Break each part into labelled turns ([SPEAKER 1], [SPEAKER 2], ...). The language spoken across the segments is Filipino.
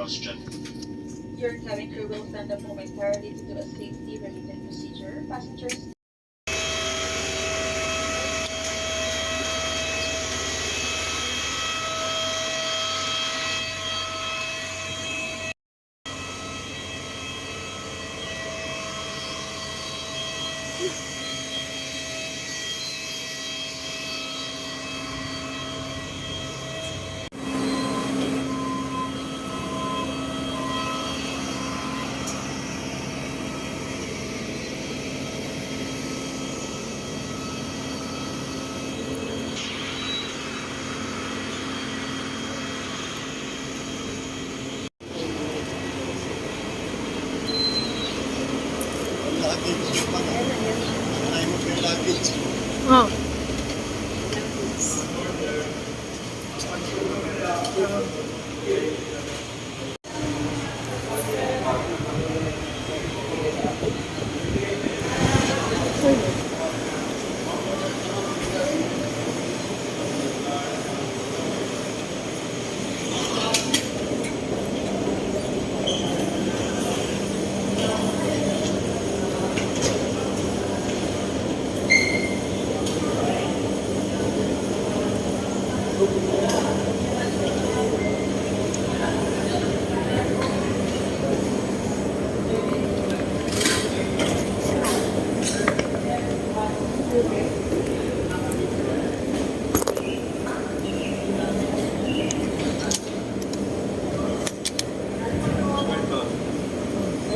[SPEAKER 1] Your cabin crew will stand up momentarily to do a safety-related procedure. Passengers.
[SPEAKER 2] Oh.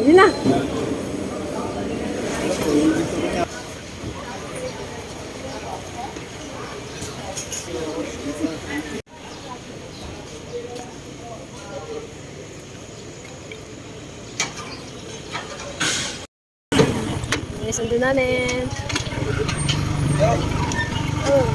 [SPEAKER 2] Ayun na. Yes, ando namin. Oh.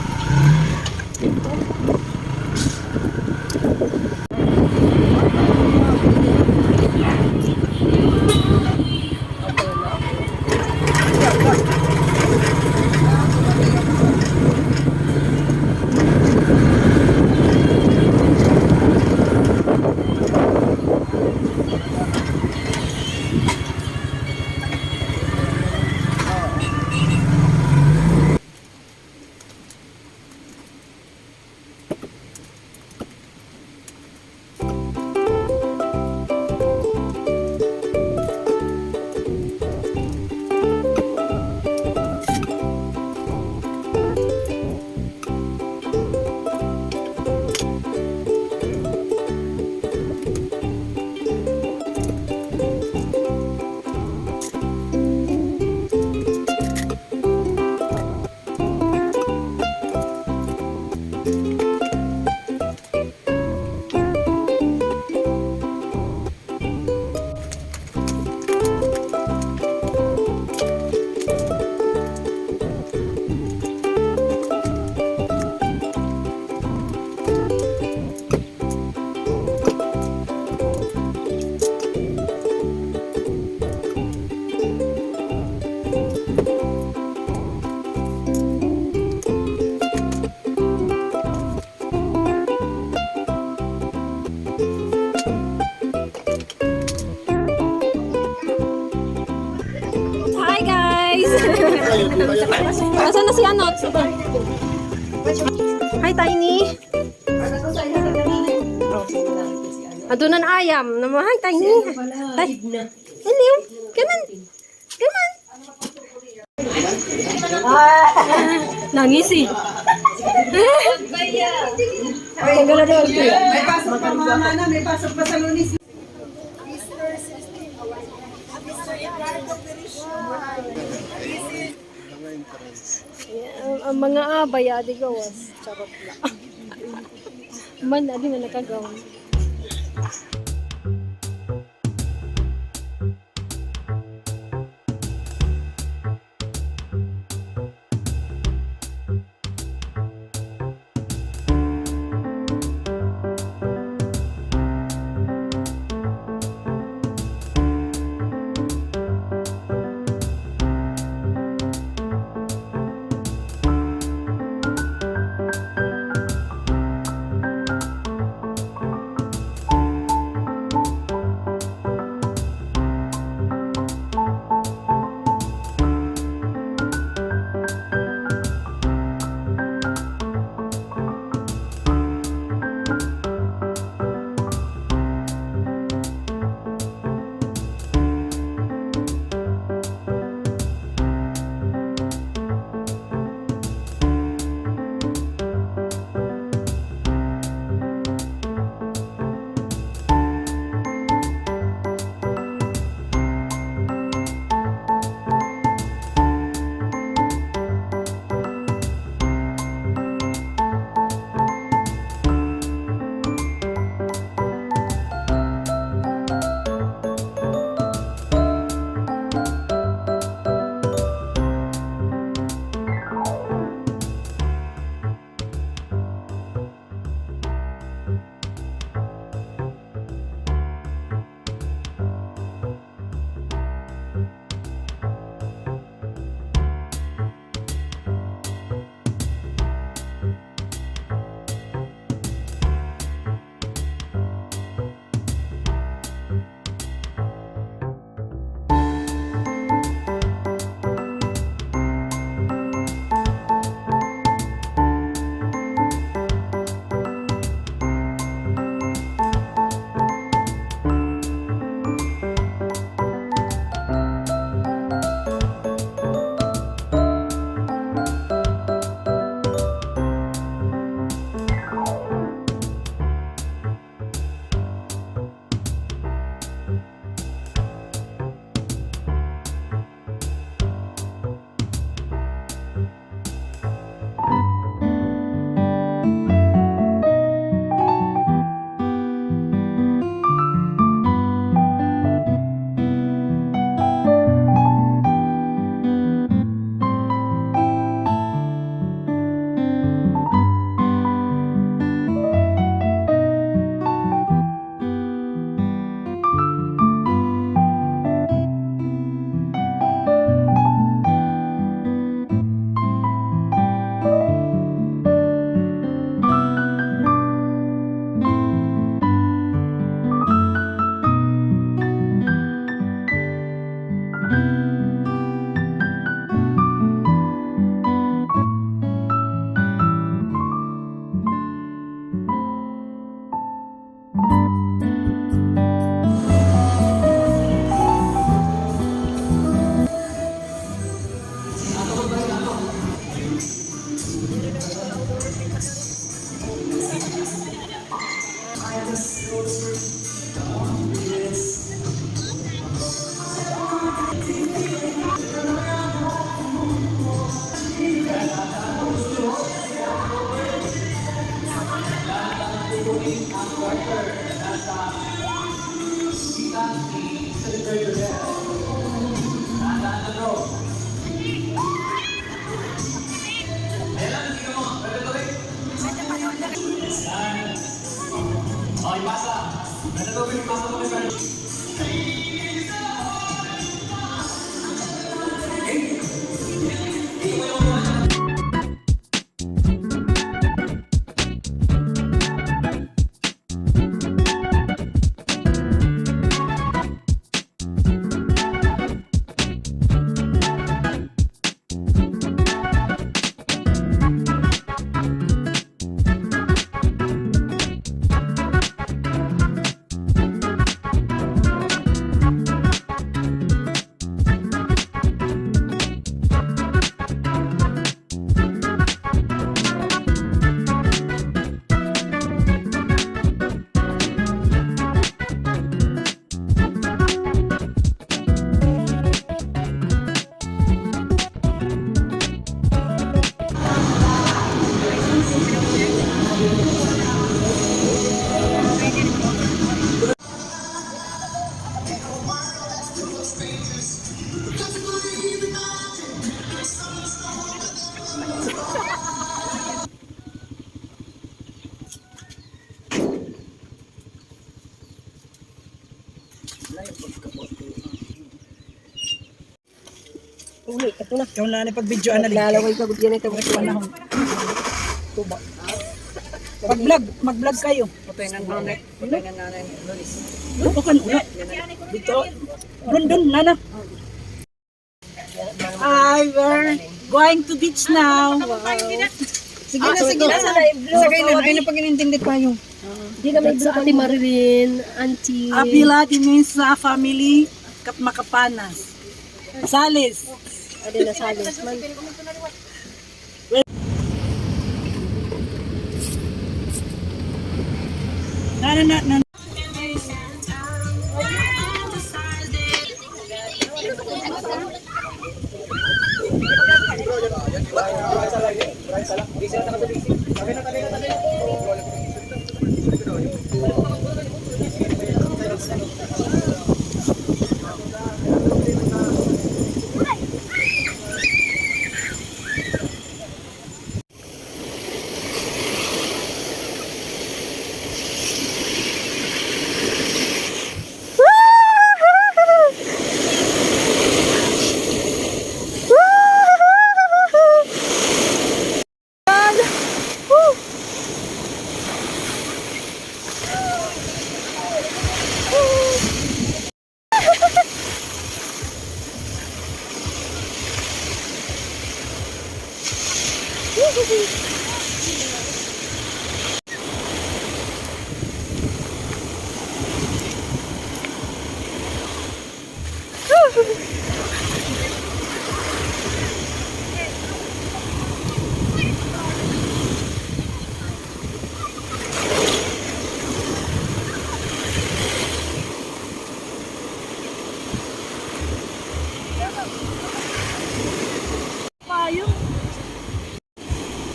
[SPEAKER 2] Hi guys! Nasaan na si Anot? Hi Tiny! Adunan ayam. Hi Tiny! Hi! Hello! Come on! Come on! Nangis eh!
[SPEAKER 3] May pasok pa mga mana, may pasok pa sa Lunis.
[SPEAKER 2] Ang mga abaya, di gawas. Charot lang. Man, adi man nakagawa. Uli, ito na.
[SPEAKER 3] Ikaw na pag-video analytic.
[SPEAKER 2] Lalaway ka, budyan ito.
[SPEAKER 3] Tuba. Mag-vlog kayo.
[SPEAKER 1] Patay ng nanay. Patay ng nanay.
[SPEAKER 3] Bukan ulit. Dito. Doon, nana. Hi, we're going to beach now. Wow. Sige na, sige na. Sige na, ay na pag inintindi tayo.
[SPEAKER 2] Hindi na may blue Ate Marilyn, Auntie.
[SPEAKER 3] Apila, sa family, Makapanas. Salis.
[SPEAKER 2] Adi na salis man.
[SPEAKER 3] Na.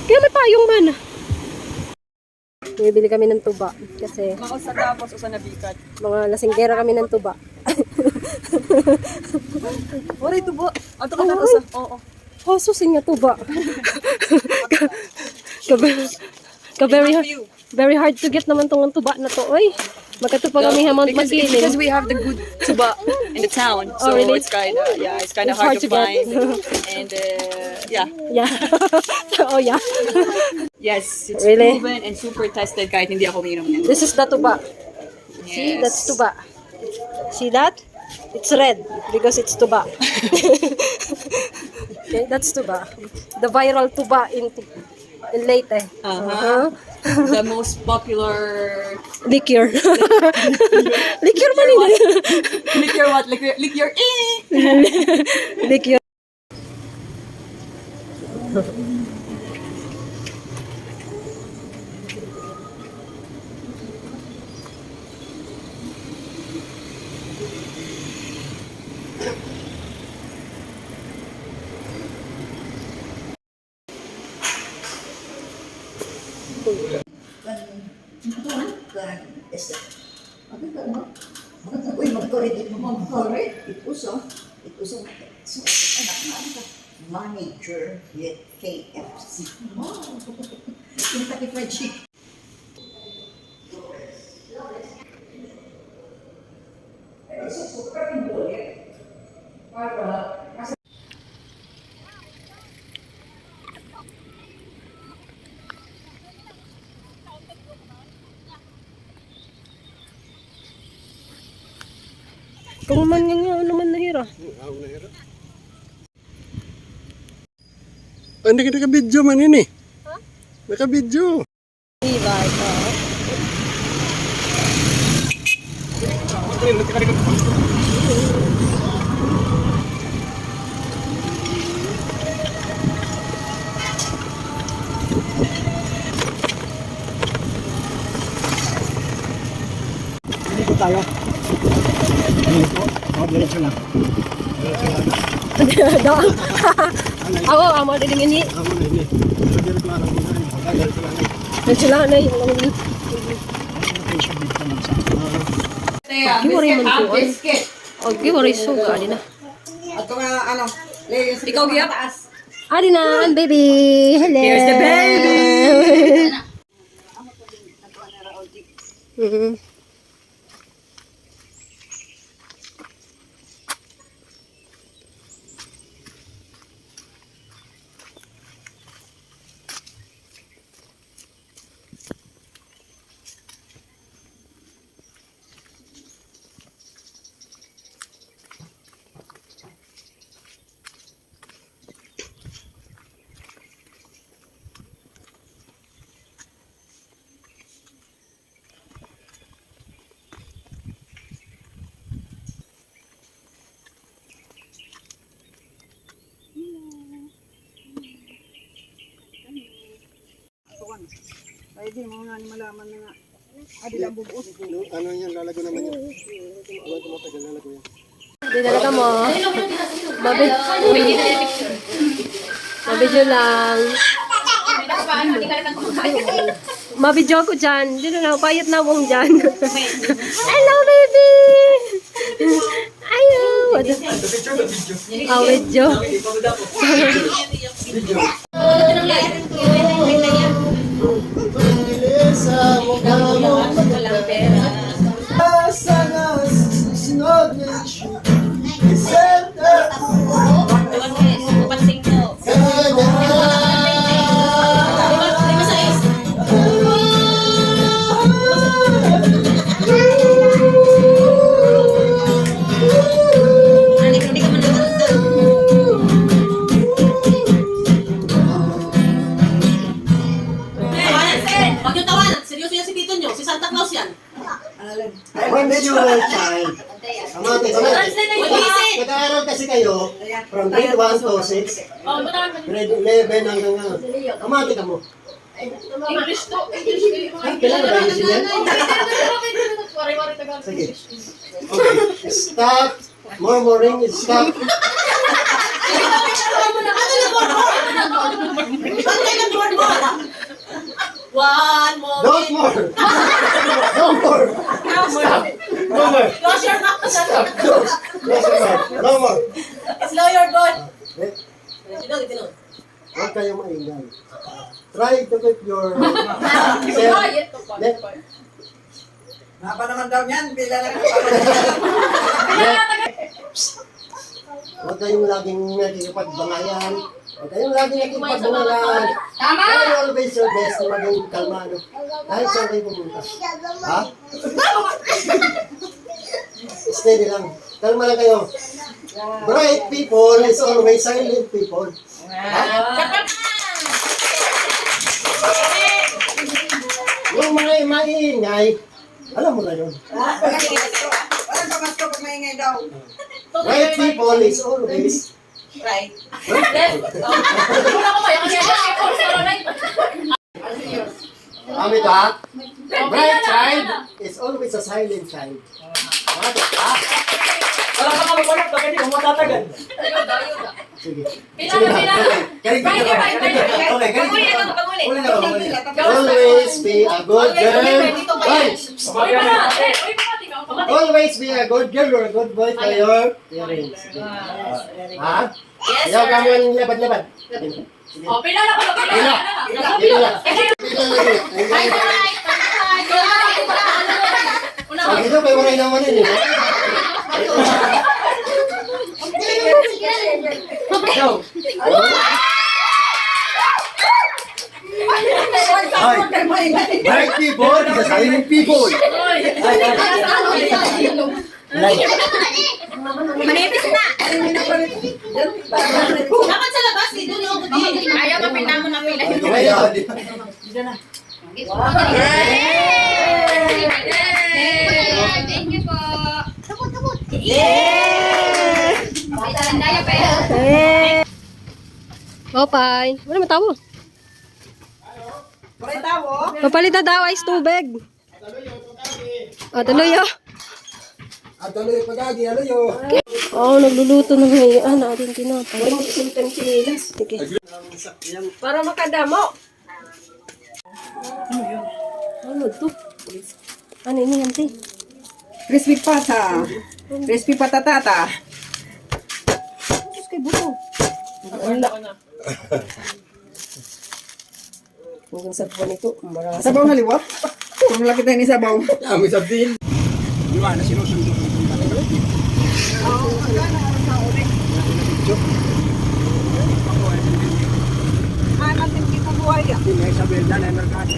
[SPEAKER 2] Kaya may payong man. Bibili kami ng tuba kasi
[SPEAKER 1] Mao sa tapos usa na bikat.
[SPEAKER 2] mga lasinggera kami ng tuba.
[SPEAKER 1] Wala ito bo. Ato ka tapos. Oo.
[SPEAKER 2] Oh, susin nga tuba. Very hard to get naman tong tuba na to, oy. Magkatupa kami hamon
[SPEAKER 1] Because
[SPEAKER 2] magkiling.
[SPEAKER 1] we have the good tuba in the town. So
[SPEAKER 2] Oh, really?
[SPEAKER 1] it's kind of it's kind of
[SPEAKER 2] It's
[SPEAKER 1] hard,
[SPEAKER 2] hard
[SPEAKER 1] to
[SPEAKER 2] to get.
[SPEAKER 1] find. And yeah.
[SPEAKER 2] Yeah. Oh, yeah.
[SPEAKER 1] Yes, it's
[SPEAKER 2] Really?
[SPEAKER 1] proven and super tested kahit hindi ako uminom yan.
[SPEAKER 2] This is the tuba. See,
[SPEAKER 1] Yes.
[SPEAKER 2] that's tuba. See that? It's red because it's tuba. Okay, that's tuba. The viral tuba in Leyte.
[SPEAKER 1] Uh-huh. The most popular
[SPEAKER 2] Liquor. Liquor man yun.
[SPEAKER 1] liquor what? Liquor
[SPEAKER 2] Liquor.
[SPEAKER 4] Uy, mag-correct mo, mag-correct. Ito sa anak na manager at KFC. Wow! Yung taki-fried chicken.
[SPEAKER 2] Kung man nga ano man nahira.
[SPEAKER 5] Hindi ka naka-video man yun eh. Naka-video.
[SPEAKER 2] Diba ito?
[SPEAKER 3] Hindi ko tayo. Hindi ko. Diretso lang.
[SPEAKER 2] Ako, amo din ini.
[SPEAKER 5] Ako na ini. Diretso lang. Diretso lang.
[SPEAKER 2] Nagsila na yung
[SPEAKER 1] biscuit, half biscuit.
[SPEAKER 2] Okay, waray suga. Adi na.
[SPEAKER 3] At kung ano, ikaw giya taas.
[SPEAKER 2] Adi na, ang baby. Hello.
[SPEAKER 3] Here's the baby.
[SPEAKER 2] Mhm.
[SPEAKER 3] Ay, di mo nga ni malaman na nga. Adi lang bubuos.
[SPEAKER 5] Ano yan, lalago naman yan. Huwag tumatagal, lalago yan.
[SPEAKER 2] Dinala mo. Mabidyo lang. Mabidyo ko dyan. Dito na, payat na mong dyan. Hello, baby! Ayaw! Video.
[SPEAKER 6] Huwag yung tawanan. Seryoso yan si Tito nyo. Si Santa Claus yan.
[SPEAKER 7] When you were a child, kamati, nag-aaral kasi kayo from grade 1 to 6, grade 11 hanggang ngayon. Kamati ka mo.
[SPEAKER 1] English to.
[SPEAKER 7] Ay, kailangan ba yun yan? Sige. Okay. Stop. Murmuring. Stop.
[SPEAKER 6] One more.
[SPEAKER 7] Don't more. No more. Stop. No more.
[SPEAKER 6] Close your mouth.
[SPEAKER 7] Stop. Close. Close your mouth. No more.
[SPEAKER 6] Slow your boy.
[SPEAKER 7] Eh,
[SPEAKER 6] Tinong.
[SPEAKER 7] huwag kayong maingay. Try to keep your
[SPEAKER 3] Napa naman daw yan, pila na
[SPEAKER 7] Huwag kayong laging nakikipagbangayan. Huwag kayong laging nakikipagbangayan. Try always your best na maging kalmado. Kahit saan kayo pumunta. Ha? Steady lang. Kalma lang kayo. Bright people is always silent people. Ha? Yung mga maingay, alam mo na yun.
[SPEAKER 3] Walang pamasko pag maingay daw.
[SPEAKER 7] Bright people is always
[SPEAKER 6] Right.
[SPEAKER 7] Kami ka? Bright child is always a silent child. Ha?
[SPEAKER 3] Wala ka mawala, bakit hindi mo matatagal?
[SPEAKER 7] Sige. Always be a good girl. Right. Always be a good girl or a good boy to your parents. Ha? Ayaw ka mo yung labad-labad. Sige. Pila. Pag ito, may waray naman yun. Go. Hi. Bright people is a silent people.
[SPEAKER 6] Manipis na. Dapat sa labas. Dito nyo ako din.
[SPEAKER 1] Ayaw mapinta mo na pila. Thank you po.
[SPEAKER 2] Bye. Wala matawo. Papalit na daw ice tubig. Tuloy oh.
[SPEAKER 7] At tuloy pagagi, aluyo.
[SPEAKER 2] Nagluluto ng ngayon. Ating tinapay. Sige. Para makadamo. Ano to? Ano ini nanti?
[SPEAKER 3] Crispy pata. Crispy patatata. Tapos kay buto.
[SPEAKER 2] Hanggang sa po nito, marami.
[SPEAKER 3] Sabaw na liwat. Kung laki tayo ni sabaw.
[SPEAKER 5] Kami sabihin. Di ba, na sinusunod ko yung
[SPEAKER 3] Ah, natin kita buhay ya.
[SPEAKER 5] Hindi, may Isabel na merkado.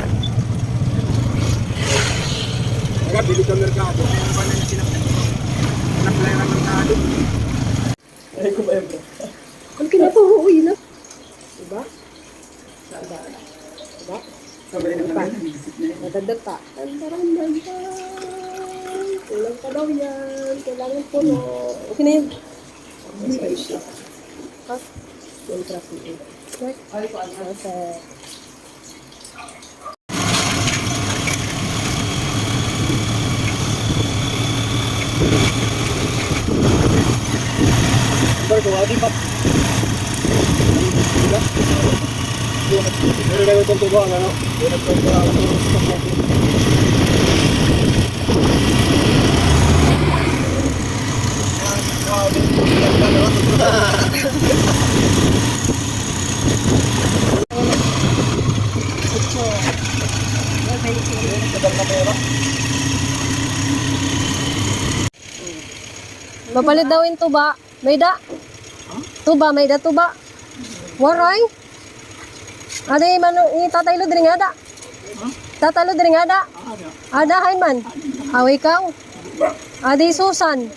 [SPEAKER 5] Kaya bili ka merkado. Kaya ba na sinaplay ng merkado? Ay, kumain bro.
[SPEAKER 2] Ang kinatuhoy na. Diba?
[SPEAKER 5] Sabay na naman.
[SPEAKER 2] Nadagdag pa. Tantaran. Kulang pa daw yan. Kailangan puno. Okay na yun. Okay siya. Ha? Yung traffic. Okay. Okay.
[SPEAKER 5] Barko, adi pa. Pero kayo itong tubo, ano? Pero ito
[SPEAKER 2] Mapalit daw yung tuba. May da. Tuba, may da tuba. Waray. Ade man itataylo diri nga da. Tatalo diri nga da. Ada hay man. Hawi ka. Ade Susan.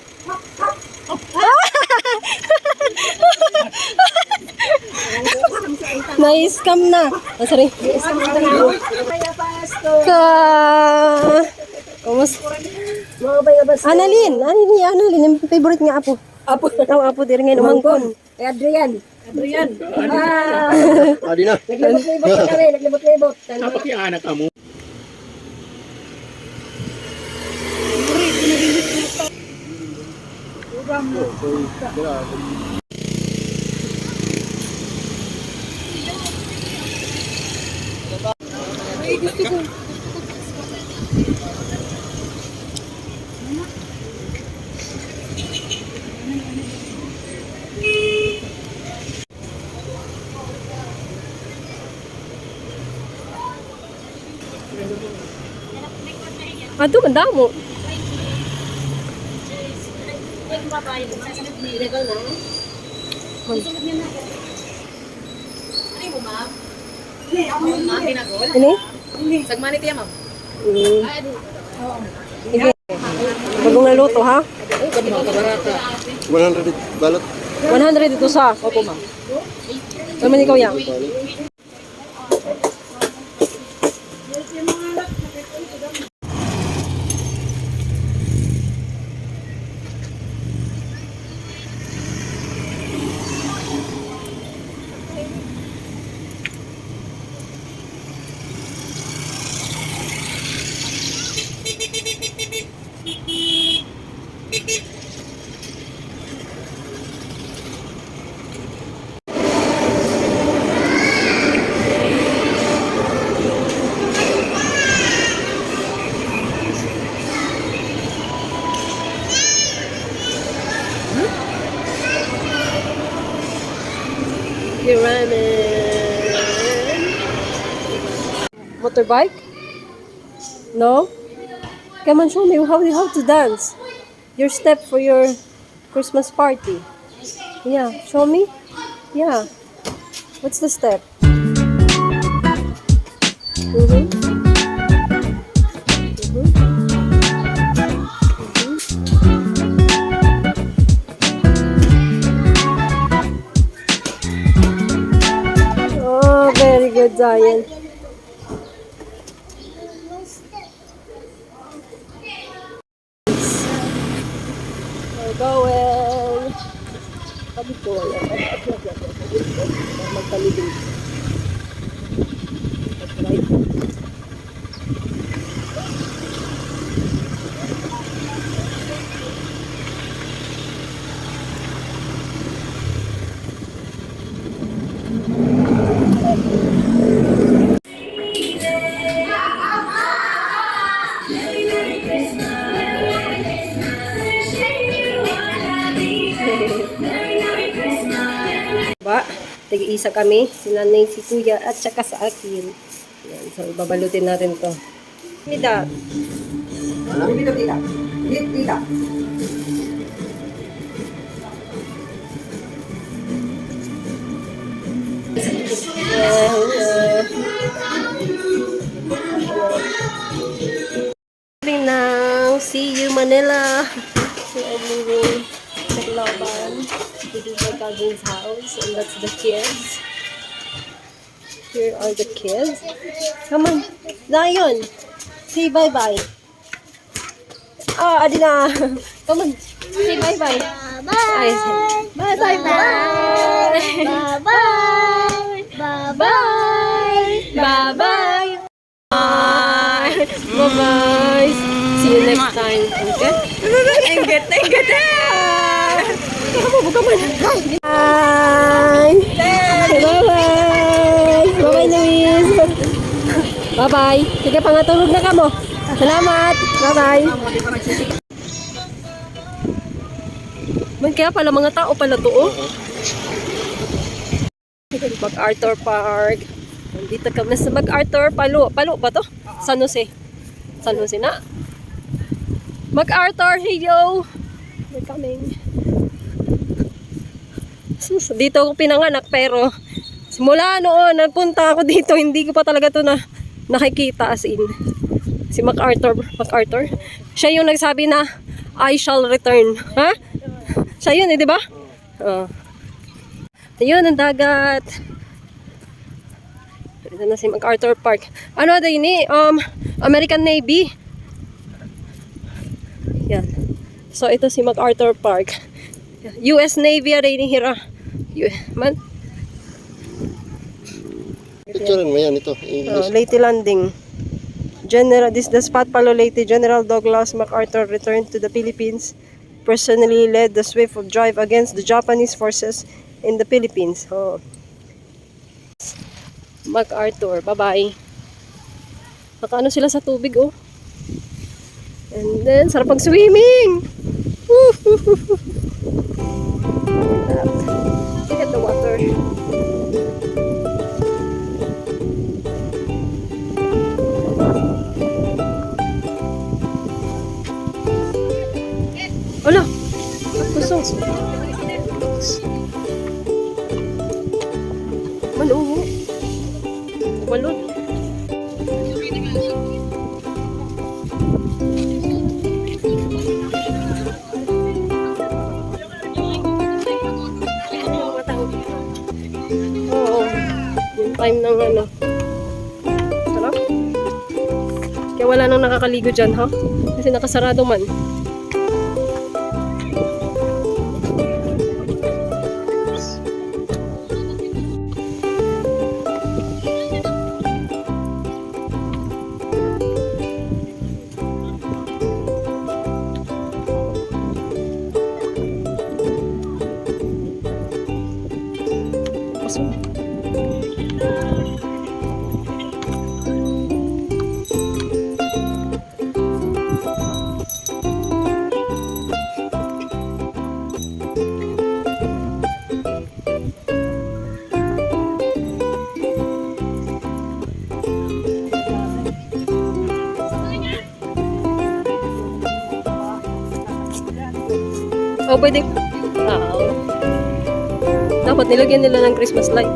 [SPEAKER 2] Na-scam na. Oh, sorry. Ka. Kumusta? Annalyn, yung favorite nga apo. Apo, apo diri nga umangkon. Adrian.
[SPEAKER 5] Adi na.
[SPEAKER 2] Naglibot-libot.
[SPEAKER 5] Dapat yung anak ka mo.
[SPEAKER 2] Aduh, ang damo. Ini?
[SPEAKER 6] Sagmanit yan, ma'am.
[SPEAKER 2] Sige. Bagong naluto, ha?
[SPEAKER 5] 100 balot.
[SPEAKER 2] 100 ito sa. Opo, ma'am. Naman ikaw yan. Your ramen. Motorbike? No? Come on, show me how to dance. Your step for your Christmas party. Yeah, show me. Yeah. What's the step? Oh, very good, Zion. We're going. Sabi ko, magtalibig. That's right. Ba, tig-isa kami, si nanay, si kuya, at saka sa akin. Yan, so babalutin natin to. Mida.
[SPEAKER 4] Dito, tita. Dito, tita.
[SPEAKER 2] Now, see you Manila. So I'm moving sa Laban. This is my cousin's house and that's the kids. Here are the kids. Come on, Zion. Say bye-bye. Ah, adi na. Come on, say bye-bye. Bye. Bye-bye. Bye-bye. Bye-bye. Bye-bye. Bye-bye. See you next time. Okay? Engget. Buka mo na. Bye. Bye-bye. Bye-bye, Luis. Bye-bye. Sige, pangatulog na ka mo. Salamat. Bye-bye. Man, kaya pala mga tao pala to, oh. MacArthur Park. Dito kami sa MacArthur. Palo ba to? San Jose. San Jose na. MacArthur, hey yo! We're coming. So, dito ako pinanganak pero simula noon nagpunta ako dito, hindi ko pa talaga to na nakikita as in. Si MacArthur. Siya yung nagsabi na I shall return. Ha? Siya yun di ba? Ayun, ang dagat. Ito na si MacArthur Park. Ano din ni? American Navy. Yan. So, ito si MacArthur Park. US Navy rin hira. Man.
[SPEAKER 7] Picturean mo yan ito. English.
[SPEAKER 2] Leyte Landing. This the spot Palo Leyte. General Douglas MacArthur returned to the Philippines. Personally led the swift drive against the Japanese forces in the Philippines. Oh. MacArthur. Bye-bye. Nakaano sila sa tubig, oh. And then, sarap pag-swimming! Look at the water. Wala! Kusong. Manuho. Balon. Oo. Yung time ng ano. Sarap. Kaya wala nang nakakaligo dyan, ha? Kasi nakasarado man. Oh, pwede. Wow. Dapat nilagyan nila ng Christmas light.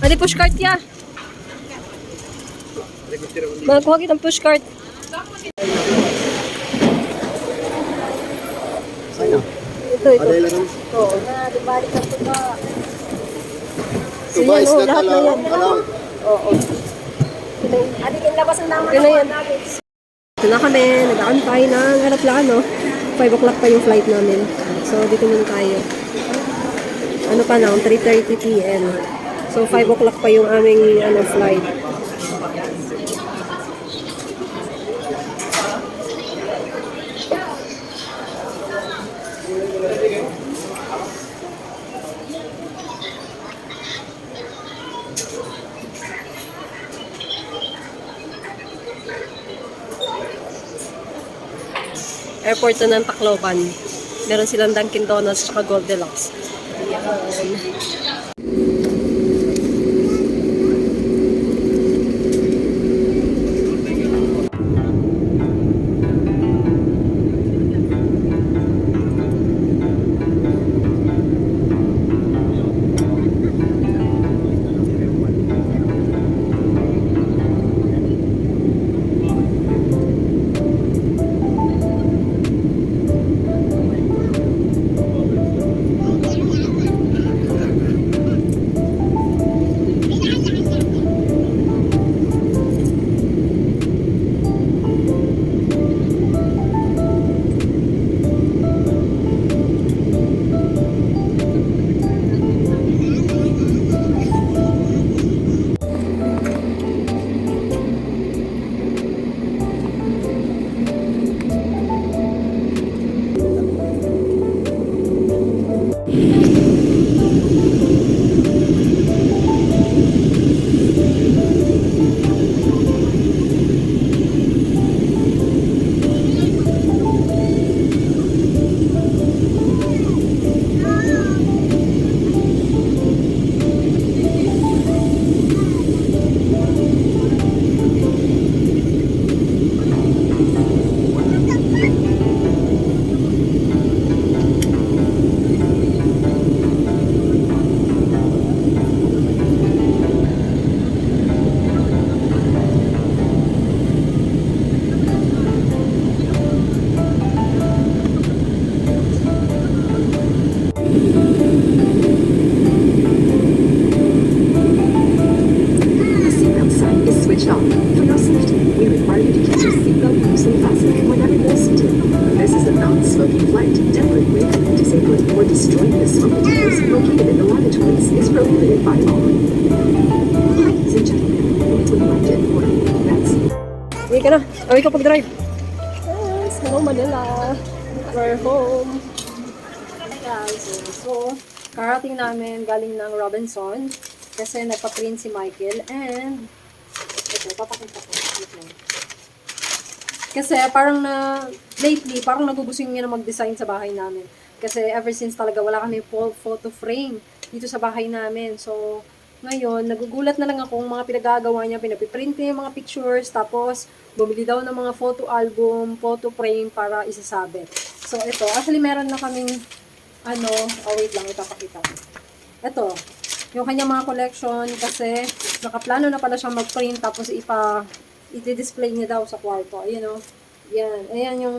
[SPEAKER 2] Ano pushcart ya? Magkuha kitang pushcart.
[SPEAKER 7] Sa'yo.
[SPEAKER 2] Ito.
[SPEAKER 7] Aday lang.
[SPEAKER 2] Oo. Na, di balik ka ito ba? So yan, oh, lahat na yan.
[SPEAKER 7] Ano?
[SPEAKER 2] Oo.
[SPEAKER 3] Adi kinlabas ang naman
[SPEAKER 2] Ito na yan. Ito na kami, nag-aantay ng aeroplano. 5 o'clock pa yung flight namin. So, dito muna tayo. Ano pa lang, 3:30 p.m. So, 5 o'clock pa yung aming flight. Airport na ng Tacloban. Meron silang Dunkin Donuts at Goldilocks.
[SPEAKER 8] The seatbelt sign is switched off. For your safety, we require you to keep your seatbelt loosely fastened whenever you're seated. This is a non-smoking flight. Temporarily disabling or destroying the smoke detectors located in the lavatories is prohibited by law. Ladies and gentlemen, we would like to inform you that
[SPEAKER 2] Uwi ka na. Uwi ka pag-drive. Yes, hello Manila. We're home. Guys, so, karating namin galing ng Robinson kasi nagpa-print si Michael and ito, papakita ko. Wait lang. Kasi parang lately, parang nagugustuhan niya na mag-design sa bahay namin. Kasi ever since talaga wala kami photo frame dito sa bahay namin. So, ngayon, nagugulat na lang ako kung mga pinagagawa niya, pinapiprint niya yung mga pictures, tapos bumili daw ng mga photo album, photo frame para isasabit. So, ito, actually meron na kaming, wait lang, ipapakita ko. Ito, yung kanyang mga collection, kasi nakaplano na pala siyang mag-print, tapos i-display niya daw sa kwarto. Ayun o, yan, ayan yung,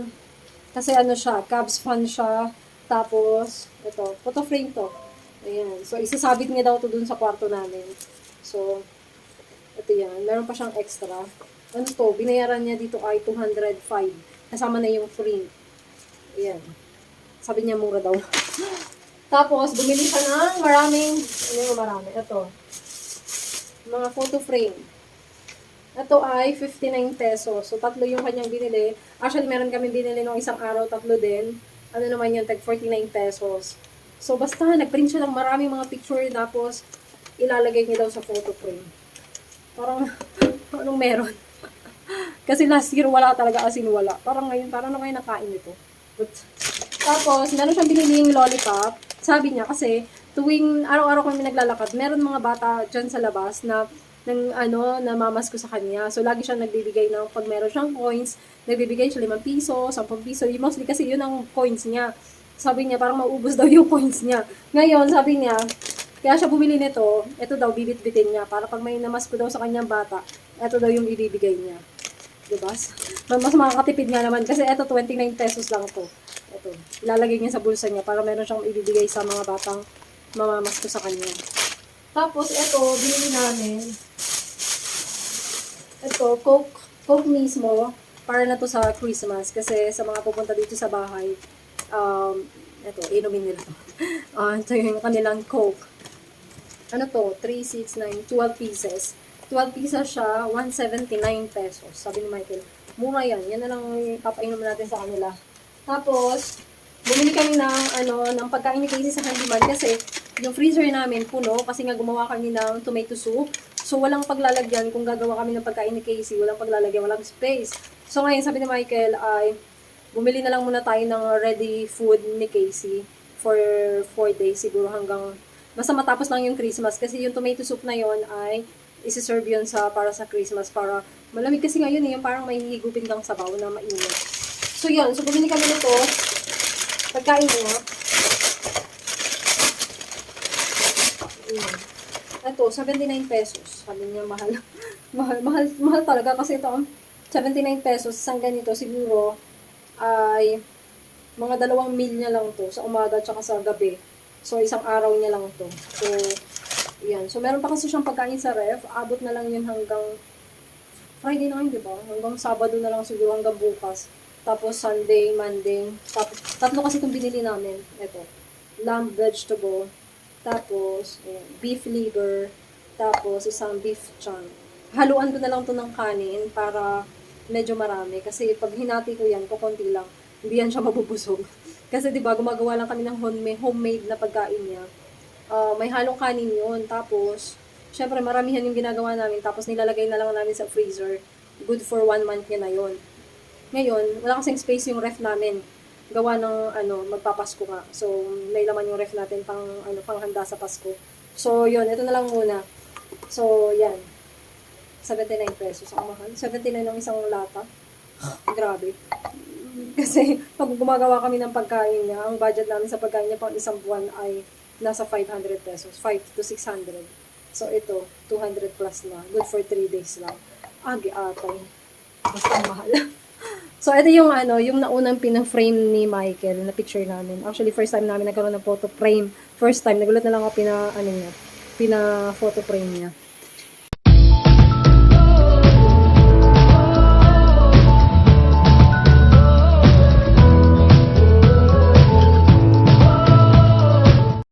[SPEAKER 2] kasi siya, Cubs fan siya, tapos, ito, photo frame to. Ayan. So, isasabit niya daw to dun sa kwarto namin. So, ito yan. Meron pa siyang extra. Ano to? Binayaran niya dito ay 205. Kasama na yung frame. Ayan. Sabi niya mura daw. Tapos, bumili siya ng maraming, marami? Ito. Mga photo frame. Ito ay 59 pesos. So, tatlo yung kanyang binili. Actually, meron kami binili nung isang araw, tatlo din. Ano naman yun? Tag 49 pesos. So, basta, nag-print siya ng maraming mga picture, tapos, ilalagay niya daw sa photo frame. Parang, anong meron? Kasi last year, wala talaga, as in wala. Parang ngayon, parang na kayo nakain ito. But, tapos, meron siyang biniling lollipop. Sabi niya, kasi, tuwing araw-araw kami naglalakad, meron mga bata dyan sa labas na, namamas ko sa kanya. So, lagi siyang nagbibigay ng, pag meron siyang coins, nagbibigay siya 5 piso, 10 piso. Mostly kasi yun ang coins niya. Sabi niya, parang maubos daw yung coins niya. Ngayon, sabi niya, kaya siya bumili nito, ito daw, bibit-bitin niya. Para pag may namas ko daw sa kanyang bata, ito daw yung ibibigay niya. Diba? Mas makakatipid nga naman. Kasi ito, 29 pesos lang to. Ito, ilalagay niya sa bulsa niya para meron siyang ibibigay sa mga batang mamamas ko sa kanya. Tapos, ito, binili namin. Ito, Coke mismo. Para na to sa Christmas. Kasi sa mga pupunta dito sa bahay, ito, inumin nila to. Ito yung kanilang Coke. Ano to? 3, 6, 9, 12 pieces. 12 pieces siya, 179 pesos. Sabi ni Michael, mura yan. Yan na lang papainom natin sa kanila. Tapos, bumili kami ng pagkain ni Casey sa Handyman kasi yung freezer namin puno kasi nga gumawa kami ng tomato soup. So, walang paglalagyan kung gagawa kami ng pagkain ni Casey. Walang paglalagyan, walang space. So, ngayon, sabi ni Michael ay bumili na lang muna tayo ng ready food ni Casey for 4 days siguro hanggang basta matapos lang yung Christmas kasi yung tomato soup na yon ay isi-serve yun para sa Christmas para malamig kasi ngayon yung parang may higupin kang sabaw na mainit. So, yun. So, bumili kami nito. Pagkain niya. Ito, 79 pesos. Sabi niya, mahal. mahal talaga kasi ito, 79 pesos, isang ganito siguro ay mga 2 meal niya lang to sa umaga at sa gabi. So, isang araw niya lang to. So, yan. So, meron pa kasi siyang pagkain sa ref. Abot na lang yun hanggang Friday na ngayon, di ba? Hanggang Sabado na lang siguro hanggang bukas. Tapos, Sunday, Monday. Tapos, 3 kasi itong binili namin. Ito. Lamb vegetable. Tapos, beef liver. Tapos, isang beef chunk. Haluan ko na lang to ng kanin para medyo marami. Kasi pag hinati ko yan, kukunti lang. Hindi yan siya mabubusog. Kasi diba, gumagawa lang kami ng homemade na pagkain niya. May halong kanin yun. Tapos, syempre maramihan yung ginagawa namin. Tapos nilalagay na lang namin sa freezer. Good for 1 month niya na yun. Ngayon, wala kasing space yung ref namin. Gawa ng magpapasko nga. So, may laman yung ref natin panghanda sa Pasko. So, yun. Ito na lang muna. So, yan. 79 pesos. Ang mahal. 79 ang isang lata. Grabe. Kasi, pag gumagawa kami ng pagkain niya, ang budget namin sa pagkain niya pang isang buwan ay nasa 500 pesos. 5 to 600. So, ito, 200 plus na. Good for 3 days lang. Agi-atay. Basta mahal. So, ito yung yung naunang pina-frame ni Michael na picture namin. Actually, first time namin nagkaroon ng photo frame. First time, nagulat na lang ako pina-photo frame niya.